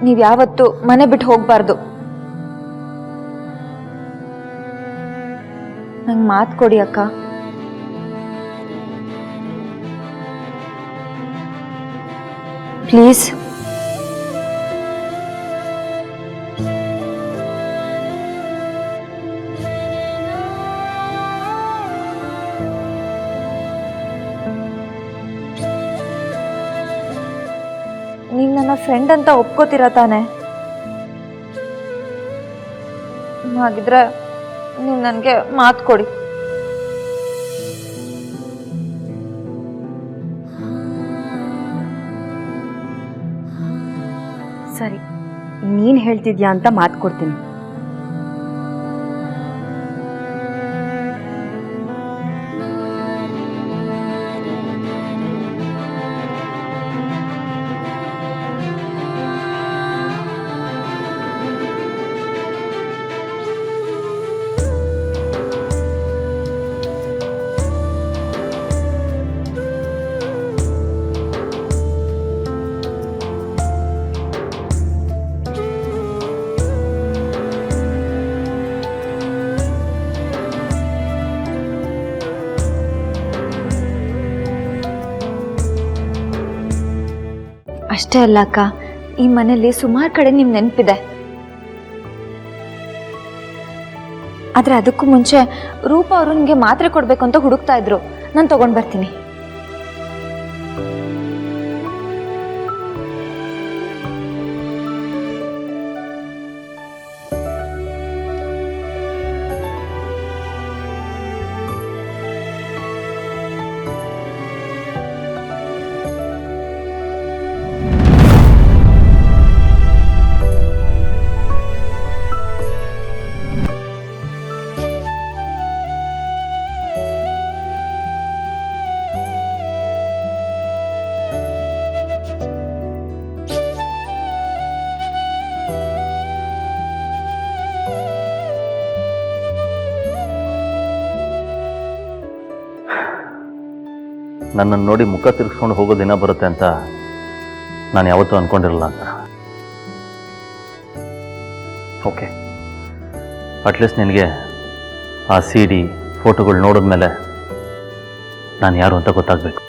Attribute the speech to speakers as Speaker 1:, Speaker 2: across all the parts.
Speaker 1: ನೀವು ಯಾವತ್ತೂ ಮನೆ ಬಿಟ್ಟು ಹೋಗ್ಬಾರ್ದು. ನಂಗೆ ಮಾತು ಕೊಡಿ ಅಕ್ಕ. ಪ್ಲೀಸ್. ನೀವು ನನ್ನ ಫ್ರೆಂಡ್ ಅಂತ ಒಪ್ಕೋತೀರಾ ತಾನೆ? ಹಾಗಿದ್ರೆ ನೀವು ನನಗೆ ಮಾತು ಕೊಡಿ.
Speaker 2: ಸರಿ, ನೀನು ಹೇಳ್ತಿದ್ಯಾ ಅಂತ ಮಾತು ಕೊಡ್ತೀನಿ.
Speaker 1: ಅಷ್ಟೇ ಅಲ್ಲ ಅಕ್ಕ, ಈ ಮನೇಲಿ ಸುಮಾರು ಕಡೆ ನಿಮ್ ನೆನಪಿದೆ. ಆದ್ರೆ ಅದಕ್ಕೂ ಮುಂಚೆ ರೂಪ ಅವರು ನಿಮಗೆ ಮಾತ್ರೆ ಕೊಡ್ಬೇಕು ಅಂತ ಹುಡುಕ್ತಾ ಇದ್ರು. ನಾನು ತಗೊಂಡ್ ಬರ್ತೀನಿ.
Speaker 3: ನನ್ನನ್ನು ನೋಡಿ ಮುಖ ತಿರ್ಸ್ಕೊಂಡು ಹೋಗೋ ದಿನ ಬರುತ್ತೆ ಅಂತ ನಾನು ಯಾವತ್ತೂ ಅಂದ್ಕೊಂಡಿರಲ್ಲ ಅಂತ. ಓಕೆ, ಅಟ್ಲೀಸ್ಟ್ ನಿನಗೆ ಆ CD ಫೋಟೋಗಳು ನೋಡಿದ್ಮೇಲೆ ನಾನು ಯಾರು ಅಂತ ಗೊತ್ತಾಗಬೇಕು.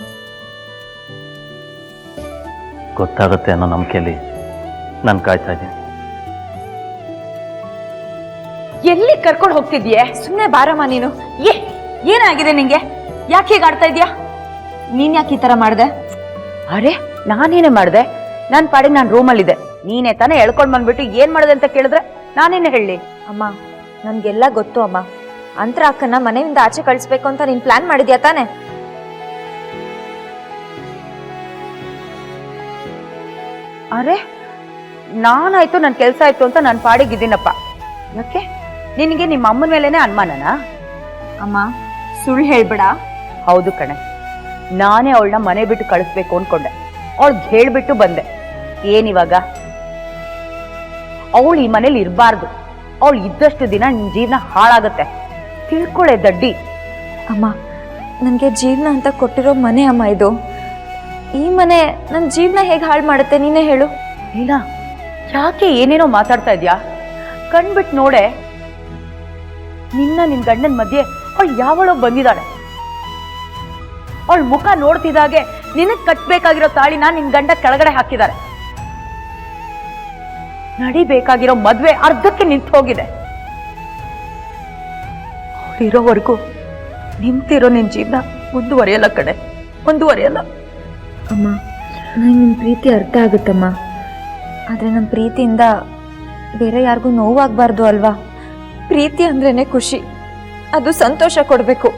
Speaker 3: ಗೊತ್ತಾಗುತ್ತೆ ಅನ್ನೋ ನಂಬಿಕೆಯಲ್ಲಿ ನಾನು ಕಾಯ್ತಾ ಇದ್ದೀನಿ.
Speaker 2: ಎಲ್ಲಿ ಕರ್ಕೊಂಡು ಹೋಗ್ತಿದ್ಯೆ?
Speaker 1: ಸುಮ್ಮನೆ ಬಾರಮ್ಮ ನೀನು.
Speaker 2: ಏನಾಗಿದೆ ನಿಂಗೆ? ಯಾಕೆ ಹೀಗೆ ಆಡ್ತಾ ಇದ್ಯಾ?
Speaker 1: ನೀನ್ ಯಾಕೆ ಈ ತರ ಮಾಡ್ದೆ?
Speaker 2: ಅರೆ, ನಾನೇನೇ ಮಾಡ್ದೆ? ನನ್ನ ಪಾಡಿಗೆ ನಾನು ರೂಮಲ್ಲಿದ್ದೆ. ನೀನೇ ತಾನೇ ಎಳ್ಕೊಂಡ್ ಬಂದ್ಬಿಟ್ಟು ಏನ್ ಮಾಡಿದೆ ಅಂತ ಕೇಳಿದ್ರೆ ನಾನೇನೇ ಹೇಳಿ?
Speaker 1: ಅಮ್ಮ, ನನ್ಗೆಲ್ಲ ಗೊತ್ತು ಅಮ್ಮ. ಅಂತರ ಅಕ್ಕನ ಮನೆಯಿಂದ ಆಚೆ ಕಳಿಸ್ಬೇಕು ಅಂತ ನೀನ್ ಪ್ಲಾನ್ ಮಾಡಿದ್ಯಾ ತಾನೆ?
Speaker 2: ಅರೆ, ನಾನಾಯ್ತು ನನ್ನ ಕೆಲಸ ಆಯ್ತು ಅಂತ ನನ್ನ ಪಾಡಿಗಿದ್ದೀನಪ್ಪ. ಯಾಕೆ ನಿನಗೆ ನಿಮ್ಮ ಅಮ್ಮನ ಮೇಲೇನೆ ಅನುಮಾನನಾ?
Speaker 1: ಅಮ್ಮ, ಸುಳ್ಳು ಹೇಳ್ಬೇಡ.
Speaker 2: ಹೌದು ಕಣೆ, ನಾನೇ ಅವಳನ್ನ ಮನೆ ಬಿಟ್ಟು ಕಳಿಸ್ಬೇಕು ಅನ್ಕೊಂಡೆ. ಅವಳಿಗೆ ಹೇಳ್ಬಿಟ್ಟು ಬಂದೆ. ಏನಿವಾಗ? ಅವಳು ಈ ಮನೇಲಿ ಇರಬಾರ್ದು. ಅವಳು ಇದ್ದಷ್ಟು ದಿನ ನಿನ್ ಜೀವನ ಹಾಳಾಗತ್ತೆ. ತಿಳ್ಕೊಳ್ಳೆ ದಡ್ಡಿ.
Speaker 1: ಅಮ್ಮ, ನನಗೆ ಜೀವನ ಅಂತ ಕೊಟ್ಟಿರೋ ಮನೆ ಅಮ್ಮ ಇದು. ಈ ಮನೆ ನನ್ನ ಜೀವನ ಹೇಗೆ ಹಾಳು ಮಾಡುತ್ತೆ ನೀನೇ ಹೇಳು.
Speaker 2: ಇಲ್ಲ, ಯಾಕೆ ಏನೇನೋ ಮಾತಾಡ್ತಾ ಇದ್ಯಾ? ಕಣ್ಬಿಟ್ಟು ನೋಡೆ, ನಿನ್ನ ಗಂಡನ ಮಧ್ಯೆ ಅವಳು ಯಾವಳೋ ಬಂದಿದ್ದಾಳೆ. ಅವಳ ಮುಖ ನೋಡ್ತಿದ್ದಾಗೆ ನಿನಗ್ ಕಟ್ಬೇಕಾಗಿರೋ ತಾಳಿನ ನಿನ್ ಗಂಡ ಕೆಳಗಡೆ ಹಾಕಿದ್ದಾರೆ. ನಡಿಬೇಕಾಗಿರೋ ಮದ್ವೆ ಅರ್ಧಕ್ಕೆ ನಿಂತು ಹೋಗಿದೆ. ಅವಳಿರೋವರೆಗೂ ನಿಂತಿರೋ ನಿನ್ ಜೀವನ ಮುಂದುವರಿಯಲ್ಲ ಕಡೆ, ಮುಂದುವರಿಯಲ್ಲ.
Speaker 1: ಅಮ್ಮ, ನನಗೆ ನಿಮ್ಮ ಪ್ರೀತಿ ಅರ್ಥ ಆಗುತ್ತಮ್ಮ. ಆದರೆ ನಮ್ಮ ಪ್ರೀತಿಯಿಂದ ಬೇರೆ ಯಾರಿಗೂ ನೋವಾಗಬಾರ್ದು ಅಲ್ವಾ? ಪ್ರೀತಿ ಅಂದ್ರೇನೆ ಖುಷಿ, ಅದು ಸಂತೋಷ ಕೊಡಬೇಕು.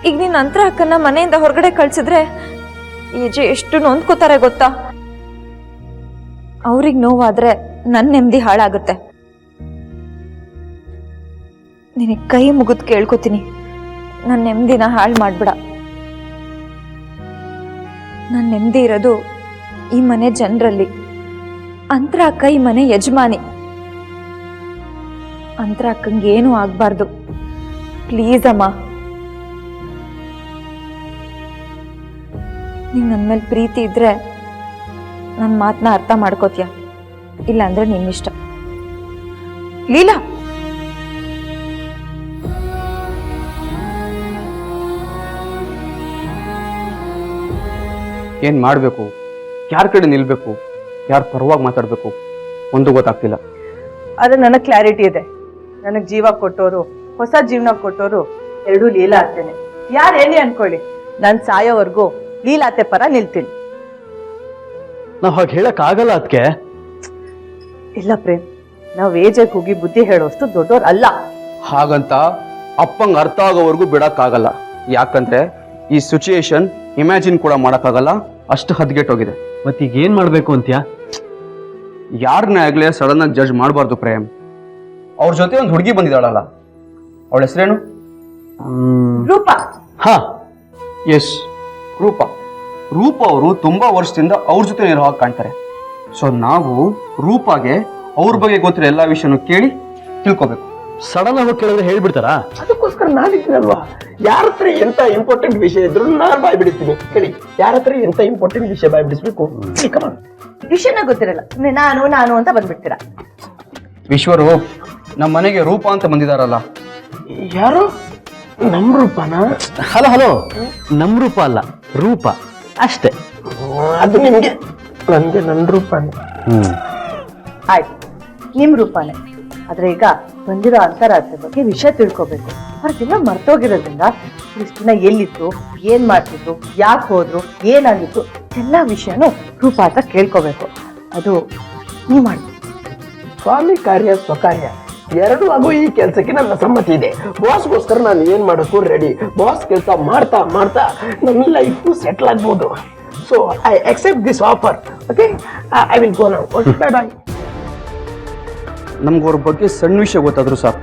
Speaker 1: ಈಗ ನೀನು ಅಂತರ ಅಕ್ಕನ ಮನೆಯಿಂದ ಹೊರಗಡೆ ಕಳ್ಸಿದ್ರೆ ಈಜೆ ಎಷ್ಟು ನೊಂದ್ಕೋತಾರೆ ಗೊತ್ತಾ? ಅವ್ರಿಗೆ ನೋವಾದ್ರೆ ನನ್ನ ನೆಮ್ಮದಿ ಹಾಳಾಗುತ್ತೆ. ನಿನಗೆ ಕೈ ಮುಗಿದು ಕೇಳ್ಕೊತೀನಿ, ನನ್ನ ನೆಮ್ಮದಿನ ಹಾಳು ಮಾಡ್ಬೇಡ. ನನ್ನ ನೆಮ್ಮದಿ ಇರೋದು ಈ ಮನೆ ಜನರಲ್ಲಿ. ಅಂತರ ಅಕ್ಕ ಈ ಮನೆ ಯಜಮಾನಿ. ಅಂತರ ಅಕ್ಕಂಗೆ ಏನೂ ಆಗ್ಬಾರ್ದು. ಪ್ಲೀಸ್ ಅಮ್ಮ, ನಿಂಗೆ ನನ್ನ ಮೇಲೆ ಪ್ರೀತಿ ಇದ್ರೆ ನನ್ನ ಮಾತನ್ನ ಅರ್ಥ ಮಾಡ್ಕೋತೀಯ. ಇಲ್ಲ ಅಂದ್ರೆ ನಿನ್ನಿಷ್ಟ. ಲೀಲಾ,
Speaker 4: ಏನು ಮಾಡಬೇಕು, ಯಾರ ಕಡೆ ನಿಲ್ಬೇಕು, ಯಾರು ಪರವಾಗಿ ಮಾತಾಡಬೇಕು ಒಂದು ಗೊತ್ತಾಗ್ತಿಲ್ಲ.
Speaker 2: ಆದ್ರೆ ನನಗೆ ಕ್ಲಾರಿಟಿ ಇದೆ. ನನಗೆ ಜೀವ ಕೊಟ್ಟೋರು, ಹೊಸ ಜೀವನ ಕೊಟ್ಟೋರು ಎರಡೂ ಲೀಲಾ ಅತ್ತೆನೆ. ಯಾರು ಹೇಳಿ ಅನ್ಕೊಳ್ಳಿ, ನಾನು ಸಾಯೋವರೆಗೂ ಲೀಲಾ ಅತ್ತೆ ಪರ ನಿಲ್ತೀನಿ.
Speaker 4: ನಾವು ಹಾಗೆ ಹೇಳಕ್ಕಾಗಲ್ಲ ಅದಕ್ಕೆ.
Speaker 2: ಇಲ್ಲ ಪ್ರೇಮ್, ನಾವು ಏಜಕ್ಕೆ ಹೋಗಿ ಬುದ್ಧಿ ಹೇಳೋಷ್ಟು ದೊಡ್ಡೋರು ಅಲ್ಲ.
Speaker 4: ಹಾಗಂತ ಅಪ್ಪಂಗೆ ಅರ್ಥ ಆಗೋವರೆಗೂ ಬಿಡಕ್ಕಾಗಲ್ಲ. ಯಾಕಂದ್ರೆ ಈ ಸಿಚುಯೇಷನ್ ಇಮ್ಯಾಜಿನ್ ಕೂಡ ಮಾಡೋಕ್ಕಾಗಲ್ಲ, ಅಷ್ಟು ಹದ್ಗೆಟ್ಟೋಗಿದೆ.
Speaker 5: ಮತ್ತೀಗ ಏನ್ ಮಾಡ್ಬೇಕು ಅಂತ್ಯಾ?
Speaker 4: ಯಾರನ್ನೇ ಆಗ್ಲೇ ಸಡನ್ ಆಗಿ ಜಡ್ಜ್ ಮಾಡಬಾರ್ದು ಪ್ರೇಮ್. ಅವ್ರ ಜೊತೆ ಒಂದು ಹುಡುಗಿ ಬಂದಿದ್ದಾಳಲ್ಲ, ಅವಳ ಹೆಸರೇನು?
Speaker 2: ರೂಪ.
Speaker 4: ಹಾ, ಎಸ್, ರೂಪ. ರೂಪ ಅವರು ತುಂಬಾ ವರ್ಷದಿಂದ ಅವ್ರ ಜೊತೆ ಇರೋ ಹಾಗೆ ಕಾಣ್ತಾರೆ. ಸೊ ನಾವು ರೂಪಾಗೆ ಅವ್ರ ಬಗ್ಗೆ ಗೊತ್ತಿರೋ ಎಲ್ಲಾ ವಿಷಯನೂ ಕೇಳಿ ತಿಳ್ಕೊಬೇಕು.
Speaker 5: ಸಡನ್ ಆಗಿ ಕೇಳಿದ್ರೆ ಹೇಳ್ಬಿಡ್ತಾರಾ?
Speaker 6: ಅದಕ್ಕೋಸ್ಕರ ನಾನಿದ್ದೀನಲ್ವಾ, ಯಾರ ಹತ್ರ ಎಂತ ಇಂಪಾರ್ಟೆಂಟ್ ವಿಷಯ ಇದ್ರು ನಾನು ಬಾಯ್ ಬಿಡಿಸ್ತೀನಿ. ಹೇಳಿ, ಯಾರ ಹತ್ರ ಎಂತ ಇಂಪಾರ್ಟೆಂಟ್ ವಿಷಯ ಬಾಯ್ ಬಿಡಿಸ್ಬೇಕು?
Speaker 2: ವಿಷಯನ ಗೊತ್ತಿರಲ್ಲ, ನಾನು ನಾನು ಅಂತ ಬಂದ್ಬಿಡ್ತೀರಾ.
Speaker 4: ವಿಶ್ವರು ನಮ್ಮ ಮನೆಗೆ ರೂಪ ಅಂತ ಬಂದಿದಾರಲ್ಲ,
Speaker 6: ಯಾರು? ನಮ್ ರೂಪನ?
Speaker 5: ಹಲೋ ಹಲೋ, ನಮ್ ರೂಪ ಅಲ್ಲ, ರೂಪ ಅಷ್ಟೇ.
Speaker 6: ಅದು ನಿಮ್ಗೆ, ನನ್ಗೆ ನನ್ ರೂಪನೇ.
Speaker 2: ಆಯ್ತು, ನಿಮ್ ರೂಪಾನೆ. ಆದ್ರೆ ಈಗ ಬಂದಿರೋ ಅಂತರಾತ್ರಿ ಬಗ್ಗೆ ವಿಷಯ ತಿಳ್ಕೊಬೇಕು. ಅವ್ರಿಗೆಲ್ಲ ಮರ್ತೋಗಿರೋದ್ರಿಂದ ಇಷ್ಟು ದಿನ ಎಲ್ಲಿತ್ತು, ಏನ್ ಮಾಡ್ತಿದ್ರು, ಯಾಕೆ ಹೋದ್ರು, ಏನಾಗಿತ್ತು, ಎಲ್ಲಾ ವಿಷಯನೂ ರೂಪ ಹತ್ರ ಕೇಳ್ಕೋಬೇಕು. ಅದು ನೀವ್ ಮಾಡಿ.
Speaker 6: ಸ್ವಾಮಿ ಕಾರ್ಯ ಸ್ವಕಾರ್ಯ ಎರಡು ಆಗೋ ಈ ಕೆಲಸಕ್ಕೆ ನನ್ನ ಸಮ್ಮತಿ ಇದೆ. ಬಾಸ್ಗೋಸ್ಕರ ನಾನು ಏನ್ ಮಾಡೋಕ್ಕೂ ರೆಡಿ. ಬಾಸ್ ಕೆಲಸ ಮಾಡ್ತಾ ಮಾಡ್ತಾ ನನ್ನ ಲೈಫ್ ಸೆಟ್ಲ್ ಆಗ್ಬೋದು. So I accept this offer. Okay, I will go now. Okay, bye bye.
Speaker 4: ನಮ್ಗೆ ಅವ್ರ ಬಗ್ಗೆ ಸಣ್ಣ ವಿಷಯ ಗೊತ್ತಾದ್ರು ಸಾಕು,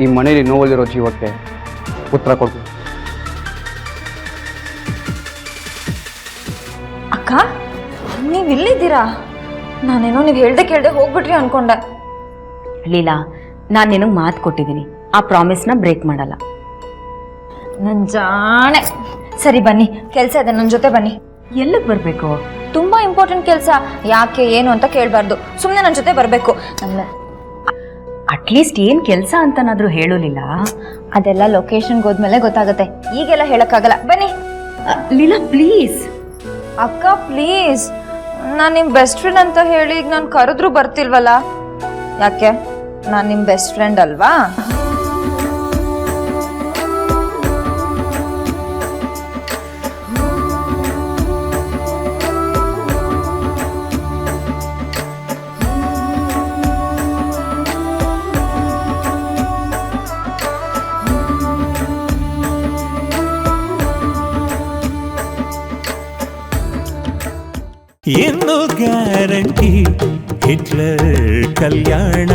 Speaker 4: ಈ ಮನೇಲಿ ನೋವಲ್ಲಿರೋ ಜೀವಕ್ಕೆ ಉತ್ತರ ಕೊಡ್ಬೋದು.
Speaker 1: ಅಕ್ಕ, ನೀವು ಇಲ್ಲಿದ್ದೀರಾ? ನಾನೇನೋ ನೀವು ಹೇಳ್ದೆ ಕೇಳ್ದೆ ಹೋಗ್ಬಿಟ್ರಿ ಅನ್ಕೊಂಡೆ.
Speaker 7: ಲೀಲಾ, ನಾನು ನಿನಗೆ ಮಾತು ಕೊಟ್ಟಿದ್ದೀನಿ, ಆ ಪ್ರಾಮಿಸ್ನ ಬ್ರೇಕ್ ಮಾಡಲ್ಲ.
Speaker 1: ನನ್ ಜಾಣೆ. ಸರಿ ಬನ್ನಿ, ಕೆಲಸ ಇದೆ, ನನ್ನ ಜೊತೆ ಬನ್ನಿ.
Speaker 7: ಎಲ್ಲಿಗೆ ಬರಬೇಕು?
Speaker 1: ತುಂಬಾ ಇಂಪಾರ್ಟೆಂಟ್ ಕೆಲಸ. ಯಾಕೆ ಏನು ಅಂತ ಕೇಳಬಾರ್ದು, ಸುಮ್ಮನೆ ನನ್ನ ಜೊತೆ ಬರಬೇಕು.
Speaker 7: ಅಟ್ಲೀಸ್ಟ್ ಏನು ಕೆಲಸ ಅಂತನಾದ್ರೂ ಹೇಳಲಿಲ್ಲ.
Speaker 1: ಅದೆಲ್ಲ ಲೊಕೇಶನ್ಗೆ ಹೋದ್ಮೇಲೆ ಗೊತ್ತಾಗುತ್ತೆ, ಈಗೆಲ್ಲ ಹೇಳಕ್ಕಾಗಲ್ಲ. ಬನ್ನಿ.
Speaker 7: ಲೀಲಾ ಪ್ಲೀಸ್.
Speaker 1: ಅಕ್ಕ ಪ್ಲೀಸ್, ನಾನು ನಿಮ್ಮ ಬೆಸ್ಟ್ ಫ್ರೆಂಡ್ ಅಂತ ಹೇಳಿ ಈಗ ನಾನು ಕರೆದ್ರೂ ಬರ್ತಿಲ್ವಲ್ಲ? ಯಾಕೆ, ನಾನು ನಿಮ್ಮ ಬೆಸ್ಟ್ ಫ್ರೆಂಡ್ ಅಲ್ವಾ?
Speaker 8: ಇನ್ನು ಗ್ಯಾರಂಟಿ ಹಿಟ್ಲರ್ ಕಲ್ಯಾಣ.